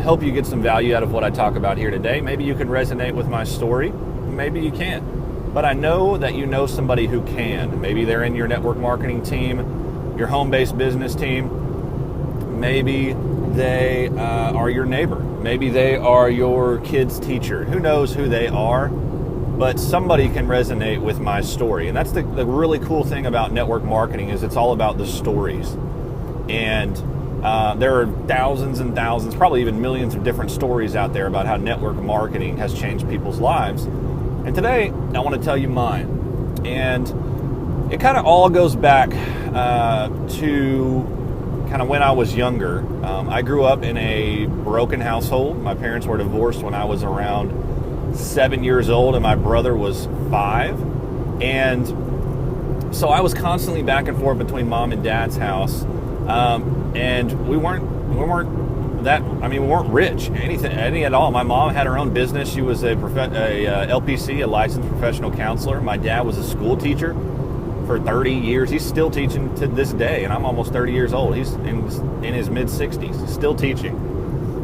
I hope you get some value out of what I talk about here today. Maybe you can resonate with my story. Maybe you can't. But I know that you know somebody who can. Maybe they're in your network marketing team, your home-based business team. Maybe they are your neighbor. Maybe they are your kid's teacher. Who knows who they are? But somebody can resonate with my story. And that's the really cool thing about network marketing is it's all about the stories. And there are thousands and thousands, probably even millions of different stories out there about how network marketing has changed people's lives. And today, I want to tell you mine. And it kind of all goes back to kind of when I was younger. I grew up in a broken household. My parents were divorced when I was around 7 years old, and my brother was 5. And so I was constantly back and forth between mom and dad's house. And we weren't rich, any at all. My mom had her own business. She was a LPC, a licensed professional counselor. My dad was a school teacher for 30 years. He's still teaching to this day, and I'm almost 30 years old. He's in his mid-60s, still teaching.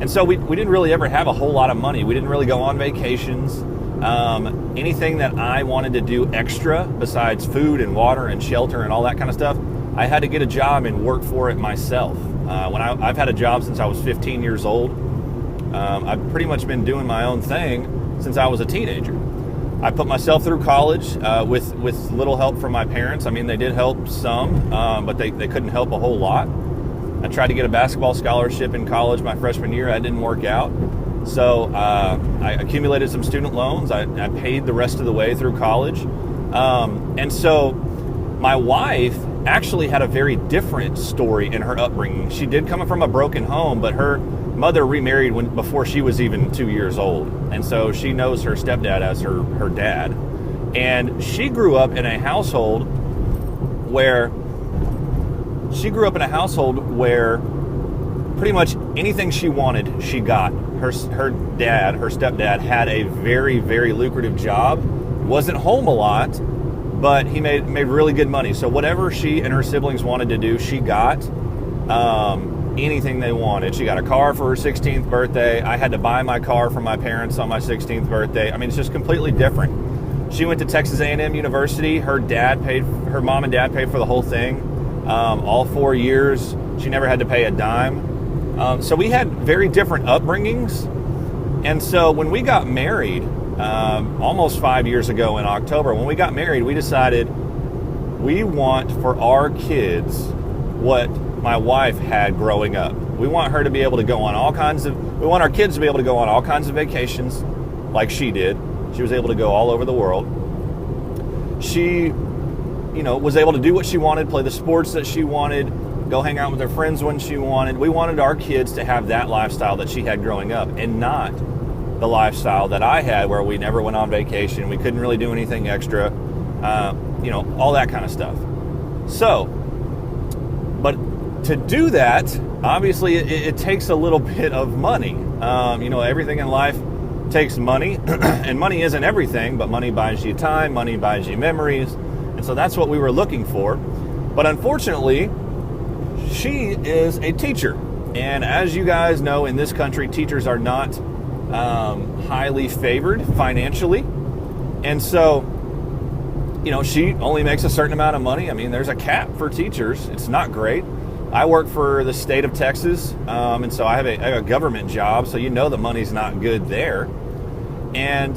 And so we didn't really ever have a whole lot of money. We didn't really go on vacations. Anything that I wanted to do extra besides food and water and shelter and all that kind of stuff, I had to get a job and work for it myself. I've had a job since I was 15 years old. I've pretty much been doing my own thing since I was a teenager. I put myself through college with little help from my parents. I mean, they did help some, but they couldn't help a whole lot. I tried to get a basketball scholarship in college my freshman year. That didn't work out. So I accumulated some student loans. I paid the rest of the way through college. And so my wife actually had a very different story in her upbringing. She did come from a broken home, but her mother remarried before she was even 2 years old. And so she knows her stepdad as her dad. And she grew up in a household where pretty much anything she wanted, she got. Her stepdad, had a very, very lucrative job. Wasn't home a lot, but he made really good money. So whatever she and her siblings wanted to do, she got. Anything they wanted. She got a car for her 16th birthday. I had to buy my car from my parents on my 16th birthday. I mean, it's just completely different. She went to Texas A&M University. Her mom and dad paid for the whole thing. All 4 years. She never had to pay a dime. So we had very different upbringings. And so when we got married, almost 5 years ago in October, when we got married, we decided we want for our kids what my wife had growing up. We want her to be able to go on we want our kids to be able to go on all kinds of vacations like she did. She was able to go all over the world. She, was able to do what she wanted, play the sports that she wanted, go hang out with her friends when she wanted. We wanted our kids to have that lifestyle that she had growing up and not the lifestyle that I had where we never went on vacation. We couldn't really do anything extra, all that kind of stuff. So, but to do that, obviously it takes a little bit of money. Everything in life takes money, and money isn't everything, but money buys you time, money buys you memories, and so that's what we were looking for. But unfortunately, she is a teacher, and as you guys know, in this country, teachers are not highly favored financially, and so she only makes a certain amount of money. I mean, there's a cap for teachers. It's not great. I work for the state of Texas, and so I have a government job, so the money's not good there. And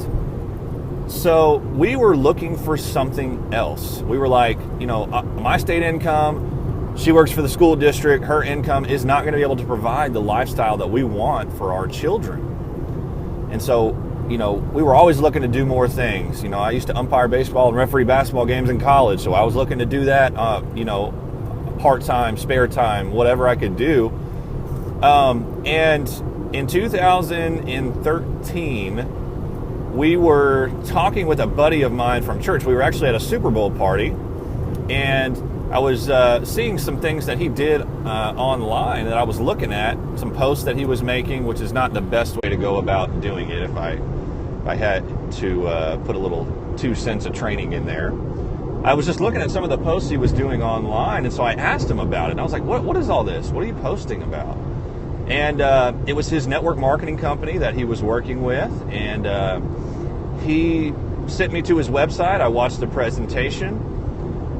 so we were looking for something else. We were like, my state income, she works for the school district, her income is not going to be able to provide the lifestyle that we want for our children. And so, we were always looking to do more things. I used to umpire baseball and referee basketball games in college, so I was looking to do that, part-time, spare time, whatever I could do. And in 2013, we were talking with a buddy of mine from church. We were actually at a Super Bowl party, and I was seeing some things that he did online that I was looking at, some posts that he was making, which is not the best way to go about doing it if I had to put a little 2 cents of training in there. I was just looking at some of the posts he was doing online, and so I asked him about it. And I was like, what is all this? What are you posting about? And it was his network marketing company that he was working with. And he sent me to his website. I watched the presentation.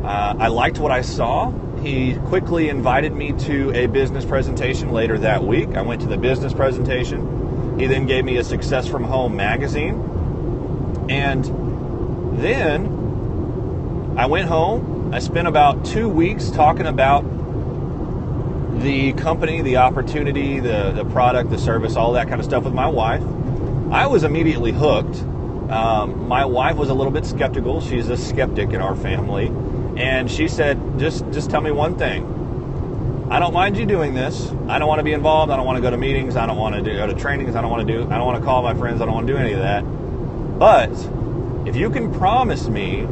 I liked what I saw. He quickly invited me to a business presentation later that week. I went to the business presentation. He then gave me a Success from Home magazine. And then I went home. I spent about 2 weeks talking about the company, the opportunity, the product, the service, all that kind of stuff with my wife. I was immediately hooked. My wife was a little bit skeptical. She's a skeptic in our family. And she said, just tell me one thing. I don't mind you doing this. I don't want to be involved. I don't want to go to meetings. I don't want to go to trainings. I don't want to call my friends. I don't want to do any of that. But if you can promise me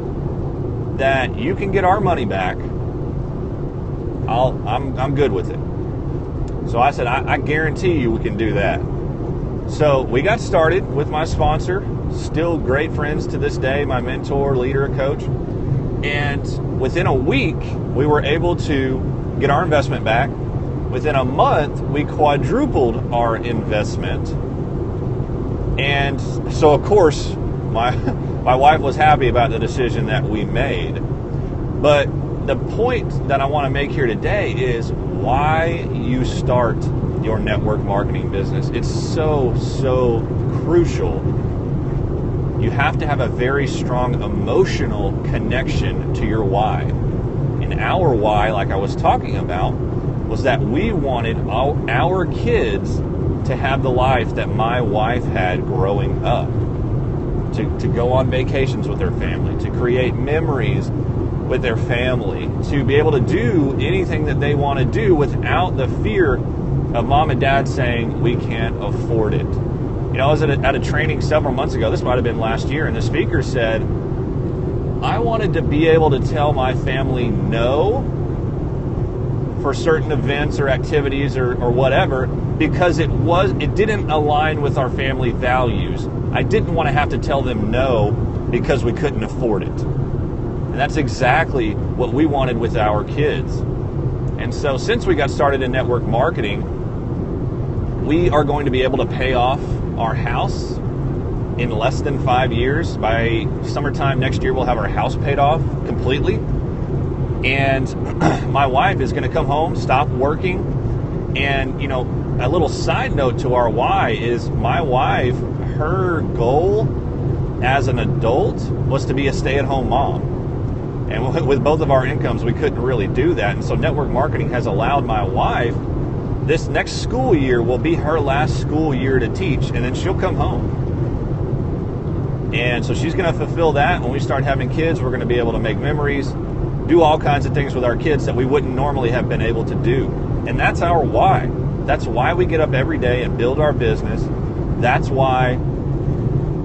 that you can get our money back, I'm good with it. So I said, I guarantee you we can do that. So we got started with my sponsor, still great friends to this day, my mentor, leader, coach. And within a week, we were able to get our investment back. Within a month, we quadrupled our investment. And so, of course, my wife was happy about the decision that we made. But the point that I want to make here today is why you start your network marketing business. It's so crucial. You have to have a very strong emotional connection to your why. And our why, like I was talking about, was that we wanted our kids to have the life that my wife had growing up. To go on vacations with their family, to create memories with their family, to be able to do anything that they want to do without the fear of mom and dad saying, we can't afford it. You know, I was at a training several months ago, this might have been last year, and the speaker said, I wanted to be able to tell my family no for certain events or activities or whatever, because it didn't align with our family values. I didn't want to have to tell them no because we couldn't afford it. And that's exactly what we wanted with our kids. And so since we got started in network marketing, we are going to be able to pay off our house in less than 5 years. By summertime next year, we'll have our house paid off completely. And my wife is going to come home, stop working. And, you know, a little side note to our why is my wife, her goal as an adult was to be a stay-at-home mom. And with both of our incomes, we couldn't really do that. And so network marketing has allowed my wife, this next school year will be her last school year to teach, and then she'll come home. And so she's going to fulfill that. When we start having kids, we're going to be able to make memories, do all kinds of things with our kids that we wouldn't normally have been able to do. And that's our why. That's why we get up every day and build our business. That's why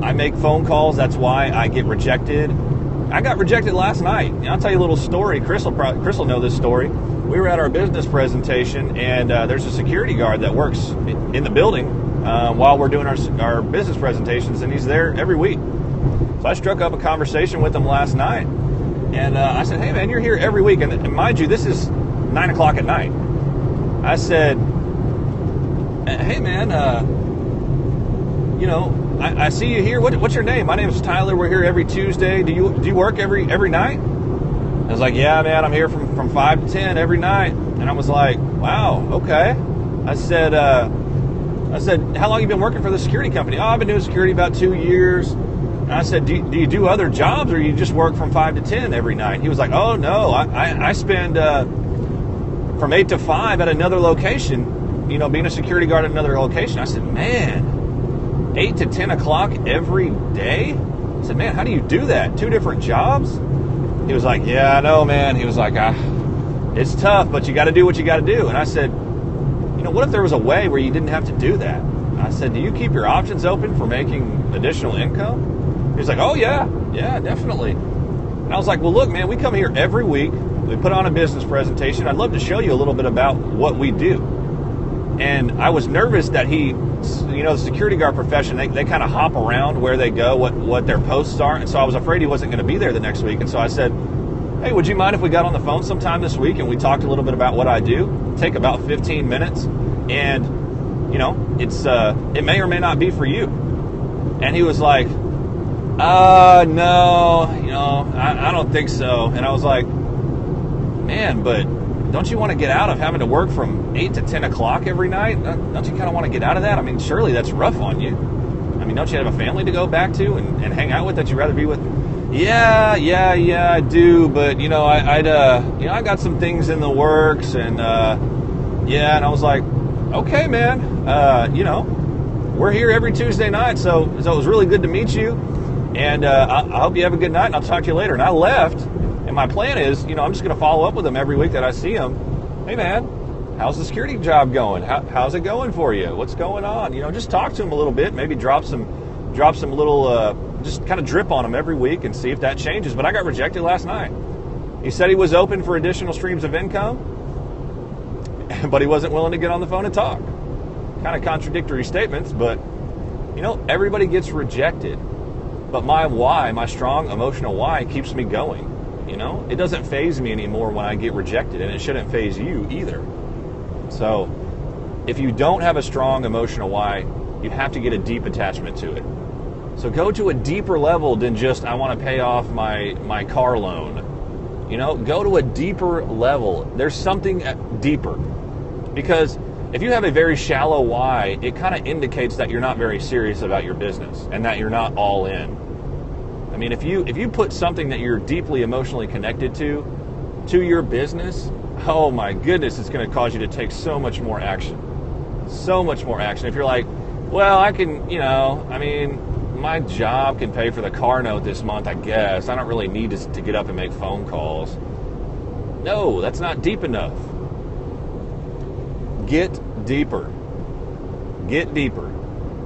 I make phone calls. That's why I get rejected. I got rejected last night. I'll tell you a little story. Chris will know this story. We were at our business presentation, and there's a security guard that works in the building while we're doing our business presentations, and he's there every week. So I struck up a conversation with him last night, and I said, hey, man, you're here every week. And mind you, this is 9 o'clock at night. I said, hey, man, you know, I see you here. What's your name? My name is Tyler. We're here every Tuesday. Do you work every night? I was like, yeah, man, I'm here from 5 to 10 every night. And I was like, wow, okay. I said, how long you been working for the security company? Oh, I've been doing security about 2 years. And I said, do you do other jobs, or you just work from 5 to 10 every night? He was like, oh, no, I spend from 8 to 5 at another location, you know, being a security guard at another location. I said, man, 8 to 10 o'clock every day? I said, man, how do you do that? 2 different jobs? He was like, yeah, I know, man. He was like, it's tough, but you got to do what you got to do. And I said, you know, what if there was a way where you didn't have to do that? I said, do you keep your options open for making additional income? He was like, oh, yeah, definitely. And I was like, well, look, man, we come here every week. We put on a business presentation. I'd love to show you a little bit about what we do. And I was nervous that the security guard profession, they kind of hop around where they go, what their posts are. And so I was afraid he wasn't going to be there the next week. And so I said, hey, would you mind if we got on the phone sometime this week and we talked a little bit about what I do? Take about 15 minutes. And it may or may not be for you. And he was like, no, I don't think so. And I was like, man, but don't you want to get out of having to work from 8 to 10 o'clock every night? Don't you kind of want to get out of that? I mean, surely that's rough on you. I mean, don't you have a family to go back to and hang out with that you'd rather be with? Yeah, I do. But, I got some things in the works. And, and I was like, okay, man, we're here every Tuesday night. So it was really good to meet you. And I hope you have a good night, and I'll talk to you later. And I left, and my plan is, I'm just going to follow up with him every week that I see him. Hey, man, how's the security job going? How's it going for you? What's going on? Just talk to him a little bit, maybe drop some little, just kind of drip on him every week and see if that changes. But I got rejected last night. He said he was open for additional streams of income, but he wasn't willing to get on the phone and talk. Kind of contradictory statements, but, everybody gets rejected. But my why, my strong emotional why, keeps me going. It doesn't faze me anymore when I get rejected, and it shouldn't faze you either. So if you don't have a strong emotional why, you have to get a deep attachment to it. So go to a deeper level than just, I want to pay off my car loan. Go to a deeper level. There's something deeper. Because if you have a very shallow why, it kind of indicates that you're not very serious about your business and that you're not all in. I mean, if you put something that you're deeply emotionally connected to your business, oh my goodness, it's going to cause you to take so much more action. So much more action. If you're like, well, I can, my job can pay for the car note this month, I guess. I don't really need to get up and make phone calls. No, that's not deep enough. Get deeper. Get deeper.